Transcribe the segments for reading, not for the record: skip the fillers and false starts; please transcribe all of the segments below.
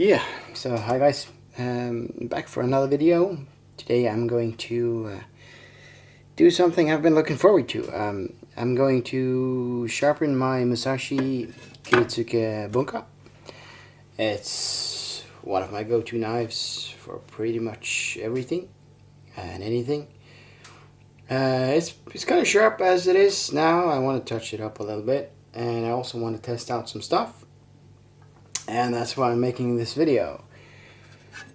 Yeah, so hi guys, back for another video. Today I'm going to do something I've been looking forward to. I'm going to sharpen my Musashi Kiritsuke Bunka. It's one of my go-to knives for pretty much everything and anything. It's kind of sharp as it is now. I want to touch it up a little bit, and I also want to test out some stuff. And that's why I'm making this video.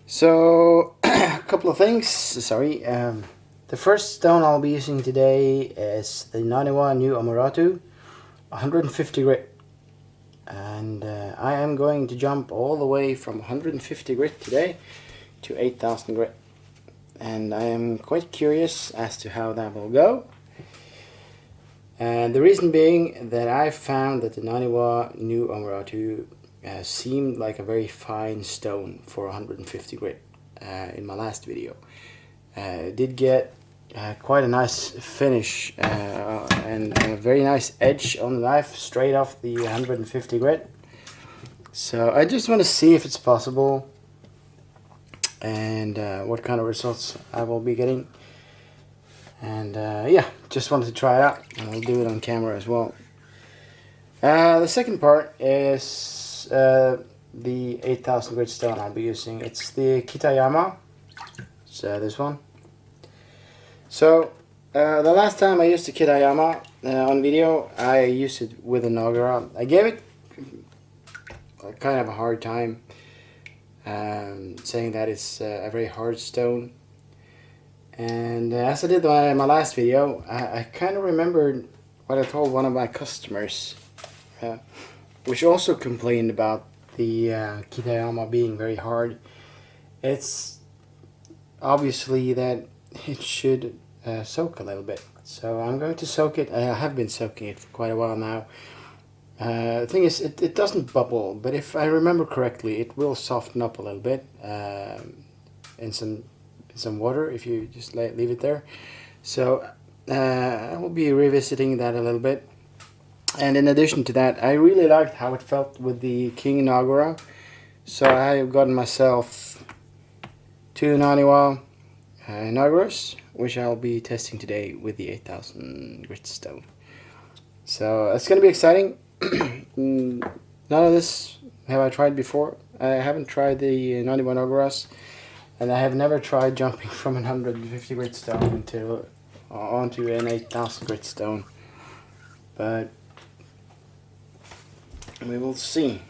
So, a couple of things. Sorry. The first stone I'll be using today is the Naniwa New Omurato 150 grit. And I am going to jump all the way from 150 grit today to 8,000 grit. And I am quite curious as to how that will go. And the reason being that I found that the Naniwa New Omurato seemed like a very fine stone for 150 grit in my last video. Did get quite a nice finish and a very nice edge on the knife straight off the 150 grit. So I just want to see if it's possible and what kind of results I will be getting. And yeah, just wanted to try it out, and I'll do it on camera as well. The second part is the 8,000 grit stone I'll be using. It's the kitayama. So this one. So the last time I used the kitayama on video, I used it with a nagura. I gave it kind of a hard time, saying that it's a very hard stone. And as I did in my last video, I kind of remembered what I told one of my customers, which also complained about the kitayama being very hard. It's obviously that it should soak a little bit. So I'm going to soak it. I have been soaking it for quite a while now. The thing is, it doesn't bubble, but if I remember correctly, it will soften up a little bit in some water if you just leave it there. So I will be revisiting that a little bit. And in addition to that, I really liked how it felt with the King Nagura. So I have gotten myself two Naniwa naguras, which I'll be testing today with the 8,000 grit stone. So it's going to be exciting. None of this have I tried before. I haven't tried the Naniwa naguras, and I have never tried jumping from 150 grit stone onto an 8,000 grit stone. But we will see.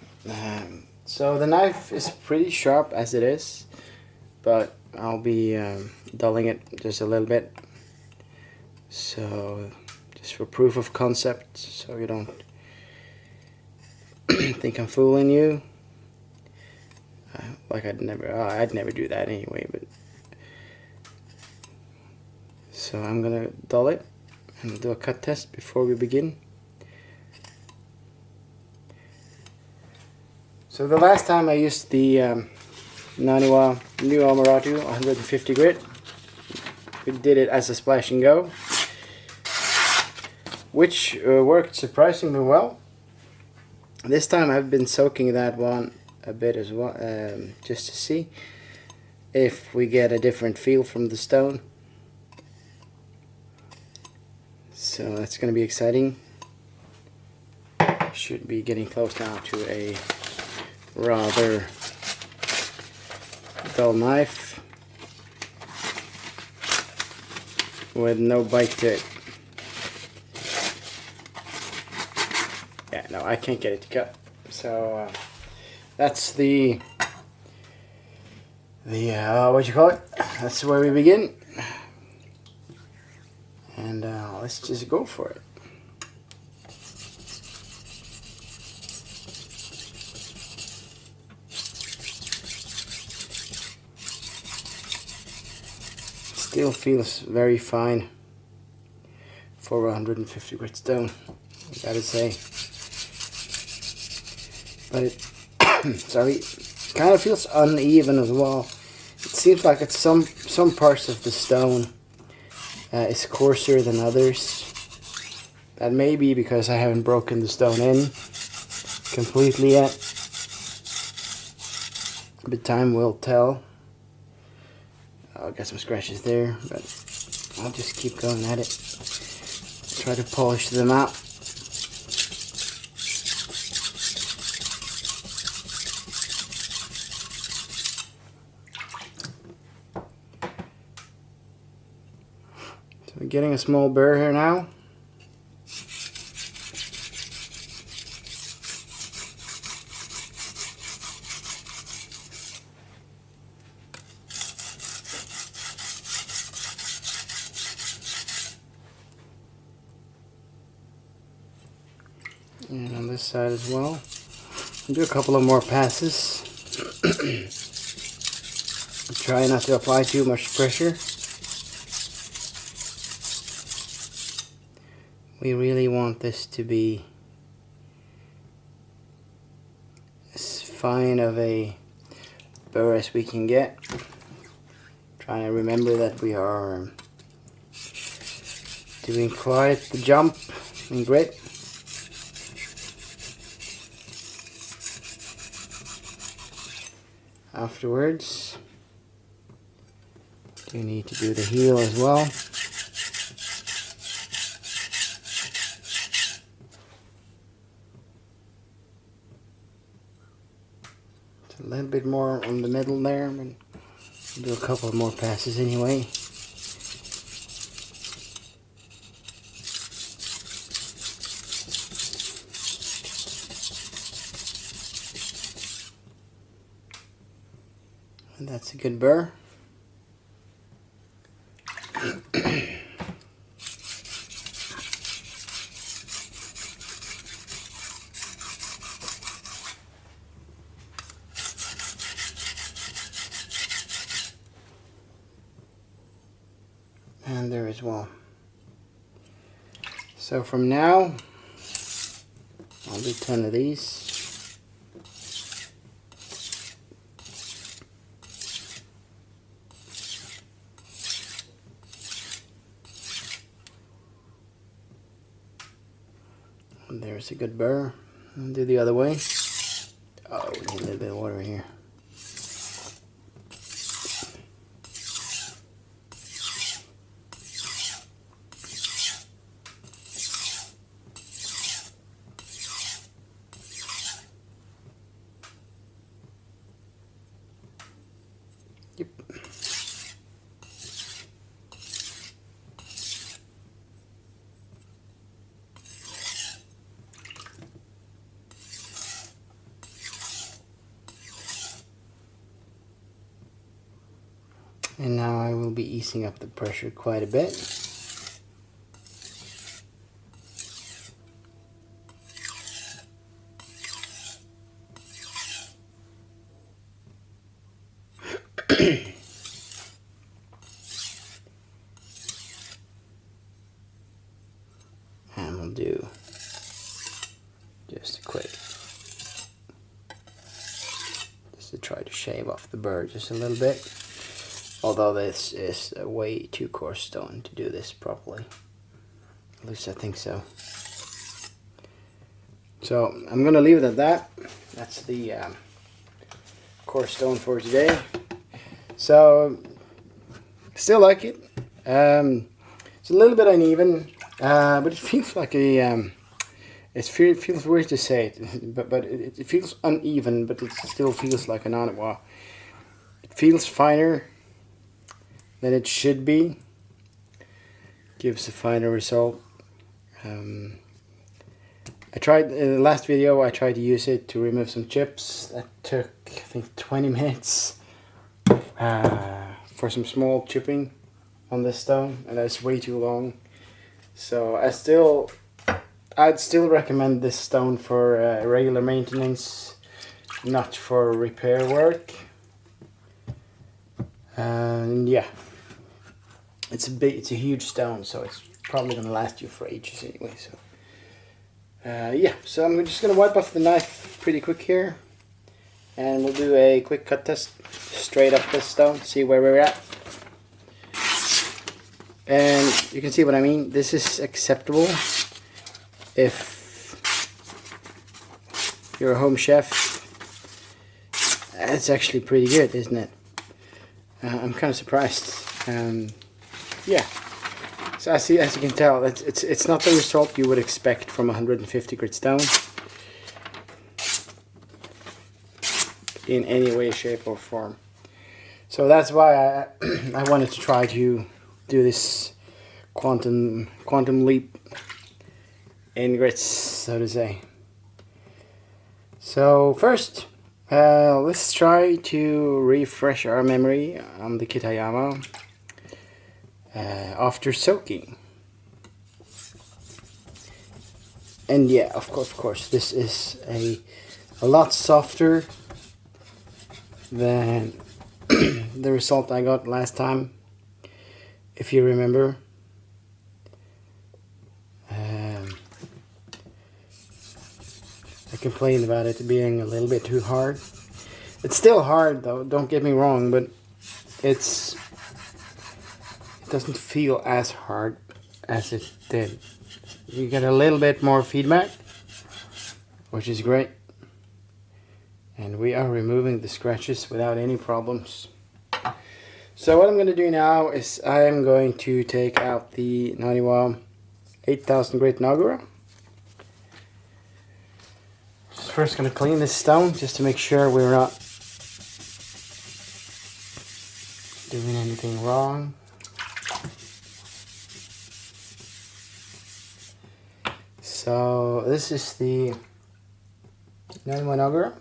So the knife is pretty sharp as it is, but I'll be dulling it just a little bit. So just for proof of concept, so you don't think I'm fooling you. Like I'd never do that anyway. But so I'm gonna dull it and do a cut test before we begin. So the last time I used the Naniwa New Omurato 150 grit, we did it as a splash and go, which worked surprisingly well. This time I've been soaking that one a bit as well, just to see if we get a different feel from the stone. So that's going to be exciting. Should be getting close now to a rather dull knife with no bite to it. Yeah, no, I can't get it to cut. So that's the what you call it? That's where we begin, and let's just go for it. Still feels very fine for 150 grit stone, I gotta say. But it, sorry, kind of feels uneven as well. It seems like it's some parts of the stone is coarser than others. That may be because I haven't broken the stone in completely yet. but time will tell. I'll get some scratches there, but I'll just keep going at it. Try to polish them out. So we're getting a small burr here now. And on this side as well. Do a couple of more passes. Try not to apply too much pressure. We really want this to be as fine of a burr as we can get. Trying to remember that we are doing quite the jump in grit. Afterwards, you need to do the heel as well. It's a little bit more on the middle there, but I'll do a couple more passes anyway. And that's a good burr. And there as well. So from now, I'll do 10 of these. And there's a good burr. I'll do the other way. Oh, we need a little bit of water here. Yep. And now I will be easing up the pressure quite a bit. And we'll do just a quick, just to try to shave off the burr just a little bit. Although this is a way too coarse stone to do this properly. At least I think so. So I'm gonna leave it at that. That's the coarse stone for today. So still like it. It's a little bit uneven, but it feels like a. It feels weird to say it, but it feels uneven, but it still feels like a Naniwa. It feels finer than it should be. Gives a finer result. I tried in the last video. I tried to use it to remove some chips. That took, I think, 20 minutes for some small chipping on this stone, and that's way too long. So I'd still recommend this stone for regular maintenance, not for repair work. And yeah, it's a huge stone, so it's probably gonna last you for ages anyway. So yeah, so I'm just gonna wipe off the knife pretty quick here, and we'll do a quick cut test straight off this stone, see where we're at. And you can see what I mean. This is acceptable if you're a home chef It's actually pretty good, isn't it? I'm kind of surprised. Yeah. So as you can tell, it's not the result you would expect from 150 grit stone in any way, shape, or form. So that's why I wanted to try to do this quantum leap in grits, so to say. So first, let's try to refresh our memory on the kitayama after soaking. And yeah, of course, this is a lot softer than the result I got last time, if you remember. I complained about it being a little bit too hard. It's still hard though, don't get me wrong, but it doesn't feel as hard as it did. You get a little bit more feedback, which is great. And we are removing the scratches without any problems. So what I'm going to do now is I am going to take out the Naniwa 8000 grit nagura. First going to clean this stone just to make sure we're not doing anything wrong. So this is the Naniwa nagura.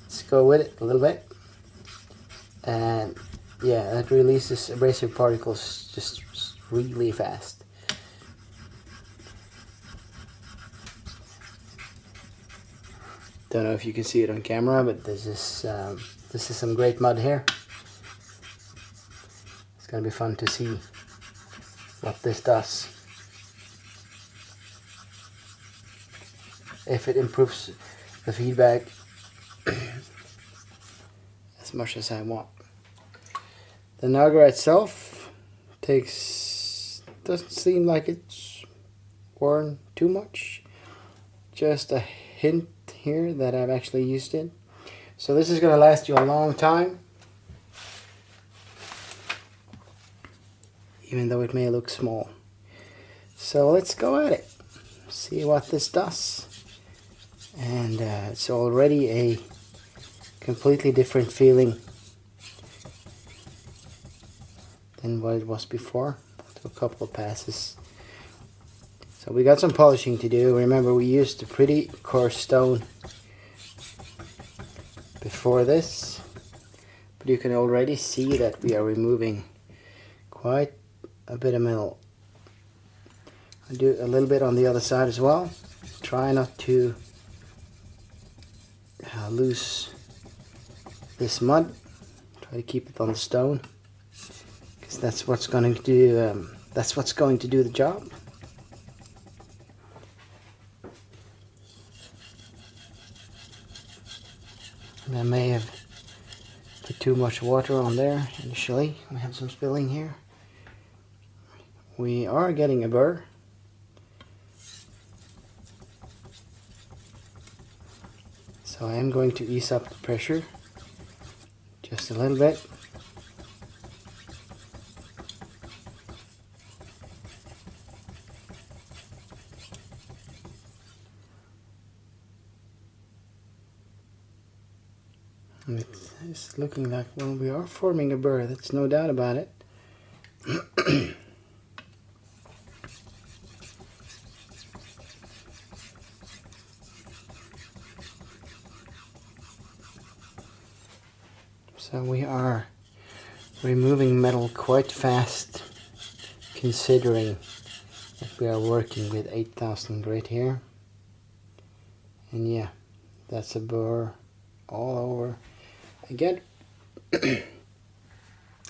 Let's go with it a little bit. And yeah, that releases abrasive particles just really fast. Don't know if you can see it on camera, but this is some great mud here. It's gonna be fun to see what this does. If it improves the feedback as much as I want. The nagura itself doesn't seem like it's worn too much. Just a hint here that I've actually used it. So this is going to last you a long time, even though it may look small. So let's go at it, see what this does. And it's already a completely different feeling than what it was before. After a couple of passes. So we got some polishing to do. Remember, we used a pretty coarse stone before this, but you can already see that we are removing quite a bit of metal. I'll do a little bit on the other side as well. Try not to lose this mud. Try to keep it on the stone, because that's what's going to do. That's what's going to do the job. And I may have put too much water on there initially. We have some spilling here. We are getting a burr. So I am going to ease up the pressure just a little bit. And it's looking like, well, we are forming a burr, that's no doubt about it. So we are removing metal quite fast, considering that we are working with 8000 grit here. And yeah, that's a burr all over again.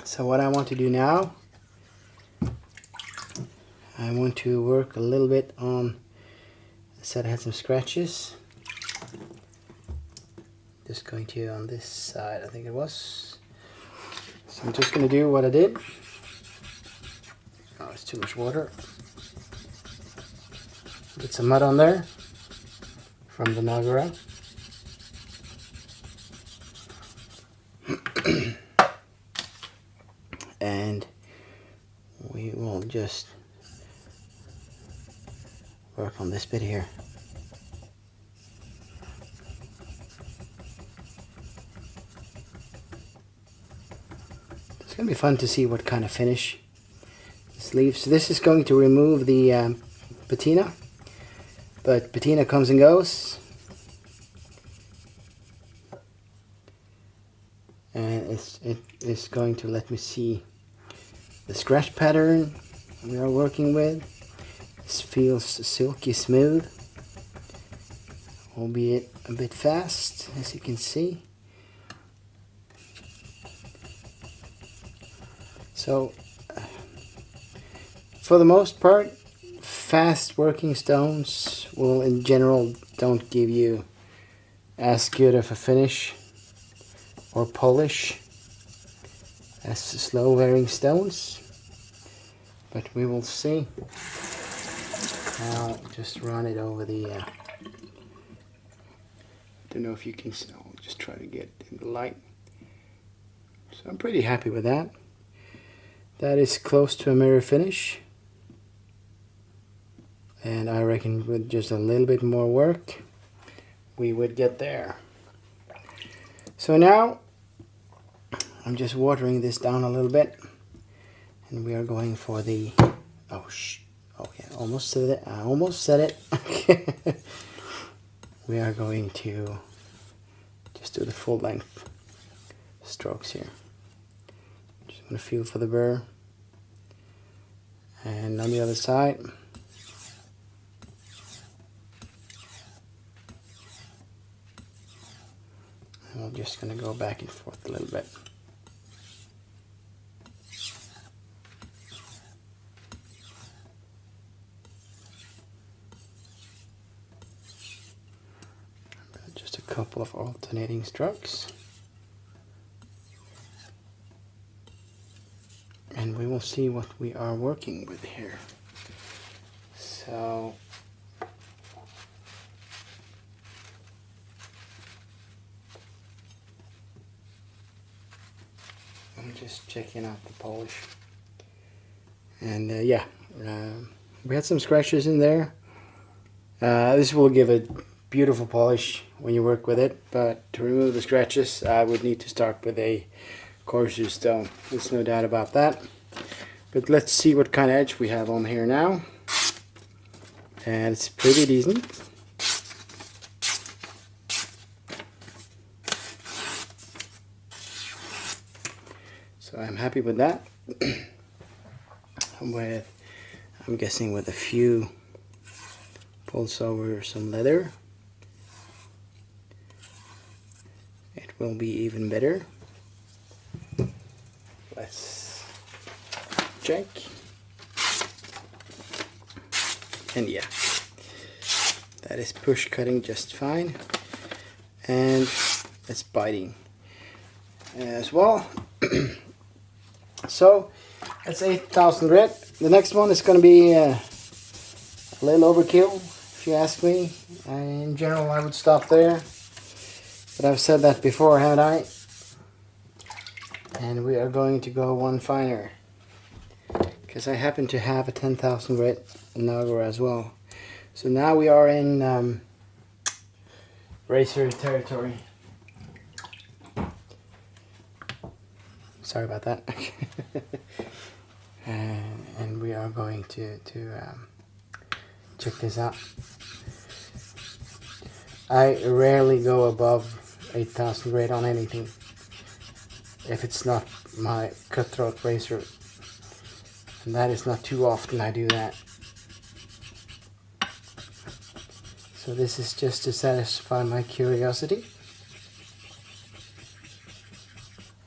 So what I want to do now, I want to work a little bit on, I said I had some scratches. Just going to on this side, I think it was. So I'm just going to do what I did. Oh, it's too much water. Get some mud on there from the nagura. and we will just work on this bit here. It's going to be fun to see what kind of finish this leaves. So this is going to remove the patina, but patina comes and goes, and it is going to let me see the scratch pattern we are working with. This feels silky smooth, albeit a bit fast, as you can see. So, for the most part, fast working stones will in general don't give you as good of a finish or polish as slow wearing stones, but we will see. I'll just run it over the don't know if you can see. I'll just try to get in the light. So I'm pretty happy with that. That is close to a mirror finish, and I reckon with just a little bit more work we would get there. So now I'm just watering this down a little bit, and we are going for the I almost said it. We are going to just do the full length strokes here. Just going to feel for the burr, and on the other side. And I'm just going to go back and forth a little bit. Just a couple of alternating strokes, and we will see what we are working with here. So I'm just checking out the polish, and we had some scratches in there. This will give a beautiful polish when you work with it, but to remove the scratches I would need to start with a coarser stone. There's no doubt about that. But let's see what kind of edge we have on here now, and it's pretty decent. So I'm happy with that. I'm guessing with a few pulls over some leather, it will be even better. Let's check. And yeah, that is push cutting just fine, and it's biting as well. So that's 8,000 grit. The next one is going to be a little overkill, if you ask me. In general, I would stop there, but I've said that before, haven't I? And we are going to go one finer, because I happen to have a 10,000 grit nagura as well. So now we are in racer territory. Sorry about that. And we are going to check this out. I rarely go above 8,000 grit on anything if it's not my cutthroat razor, and that is not too often I do that. So this is just to satisfy my curiosity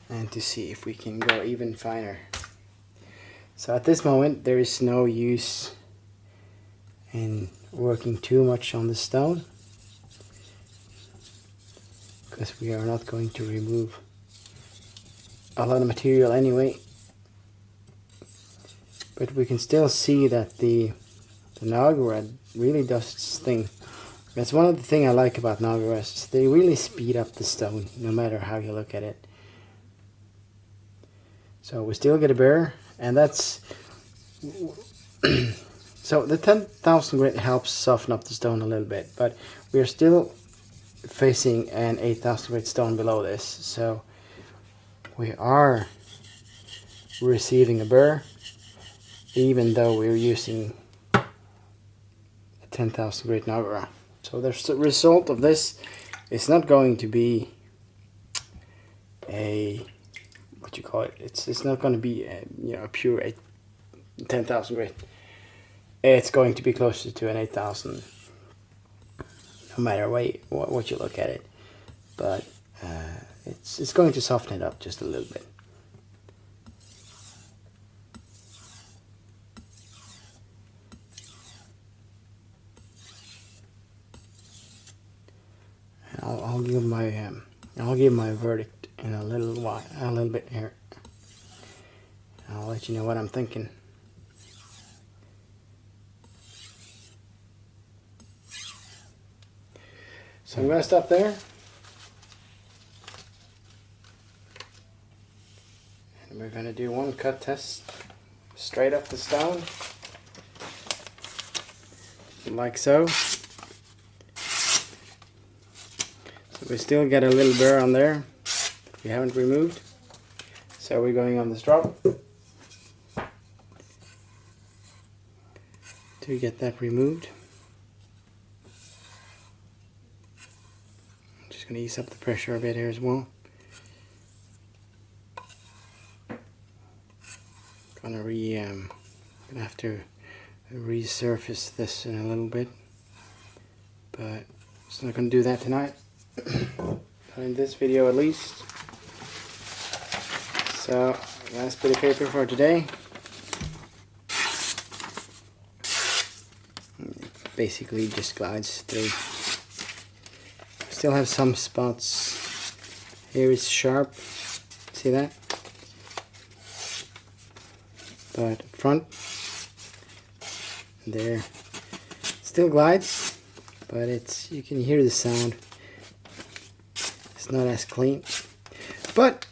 and to see if we can go even finer. So at this moment there is no use in working too much on the stone, because we are not going to remove a lot of material anyway. But we can still see that the nagura really does its thing. That's one of the things I like about naguras. They really speed up the stone, no matter how you look at it. So we still get a burr, and that's so the 10,000 grit helps soften up the stone a little bit, but we are still facing an 8,000 grit stone below this, so we are receiving a burr even though we're using a 10,000 grit nagura. So the result of this is not going to be a, what you call it, it's not going to be a, you know, a pure 10,000 grit. It's going to be closer to an 8,000 no matter what you look at it, but it's going to soften it up just a little bit. I'll give my verdict in a little bit here. I'll let you know what I'm thinking. So I'm going to stop there. And we're going to do one cut test straight up the stone, like so. So we still get a little burr on there that we haven't removed. So we're going on this drop to get that removed. I'm just going to ease up the pressure a bit here as well. Gonna have to resurface this in a little bit, but it's not going to do that tonight. Not in this video at least. So last bit of paper for today. Basically just glides through. Still have some spots. Here it's sharp. See that? But front there still glides, but you can hear the sound. It's not as clean, but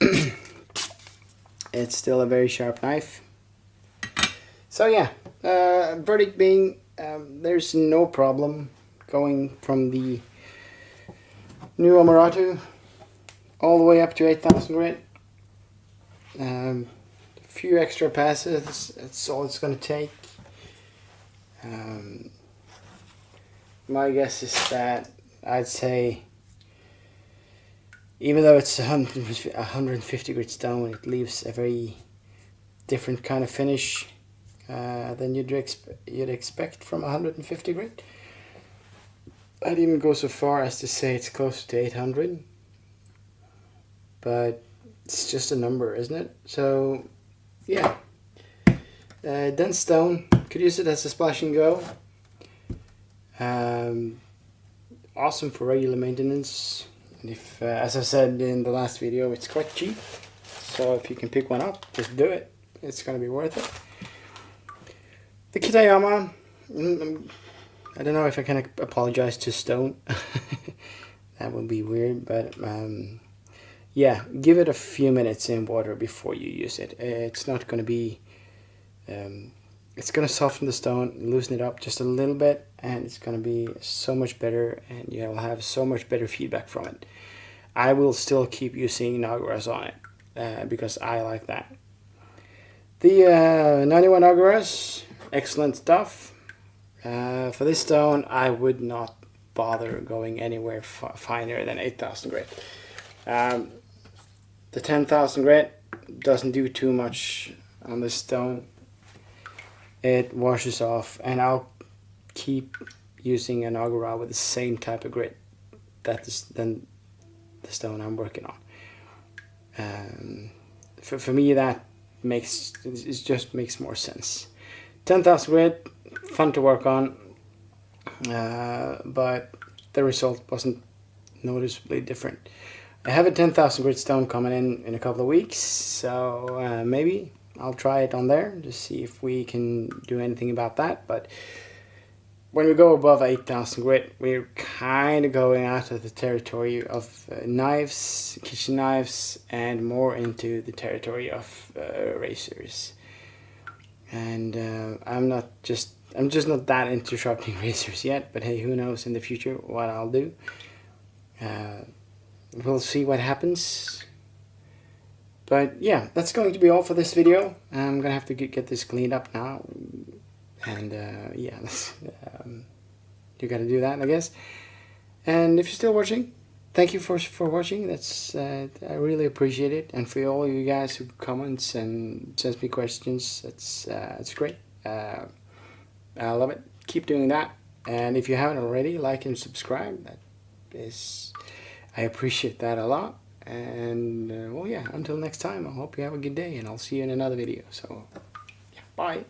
it's still a very sharp knife. So yeah, verdict being there's no problem going from the New Omurato all the way up to 8,000 grit. A few extra passes, that's all it's going to take. My guess is that I'd say, even though it's 150 grit stone, it leaves a very different kind of finish than you'd expect from 150 grit. I'd even go so far as to say it's close to 800, but it's just a number, isn't it? So yeah, dense stone, could use it as a splash and go. Awesome for regular maintenance, and if as I said in the last video, it's quite cheap, so if you can pick one up, just do it. It's gonna be worth it. The kitayama, I don't know if I can apologize to stone. That would be weird, but yeah, give it a few minutes in water before you use it. It's not going to be, it's going to soften the stone, loosen it up just a little bit, and it's going to be so much better, and you'll have so much better feedback from it. I will still keep using naguras on it because I like that. The Naniwa naguras, excellent stuff. For this stone, I would not bother going anywhere finer than 8,000 grit. The 10,000 grit doesn't do too much on this stone. It washes off, and I'll keep using an nagura with the same type of grit than the stone I'm working on. For me, that just makes more sense. 10,000 grit, fun to work on, but the result wasn't noticeably different. I have a 10,000 grit stone coming in a couple of weeks, so maybe I'll try it on there to see if we can do anything about that. But when we go above 8,000 grit, we're kind of going out of the territory of knives, kitchen knives, and more into the territory of razors. And I'm just not that into sharpening razors yet. But hey, who knows in the future what I'll do. We'll see what happens. But yeah, that's going to be all for this video. I'm gonna have to get this cleaned up now. And yeah, you gotta do that, I guess. And if you're still watching, thank you for watching. That's I really appreciate it. And for all you guys who comments and sends me questions, it's great. I love it. Keep doing that. And if you haven't already, like and subscribe. That is, I appreciate that a lot. And well, yeah. Until next time, I hope you have a good day, and I'll see you in another video. So, yeah, bye.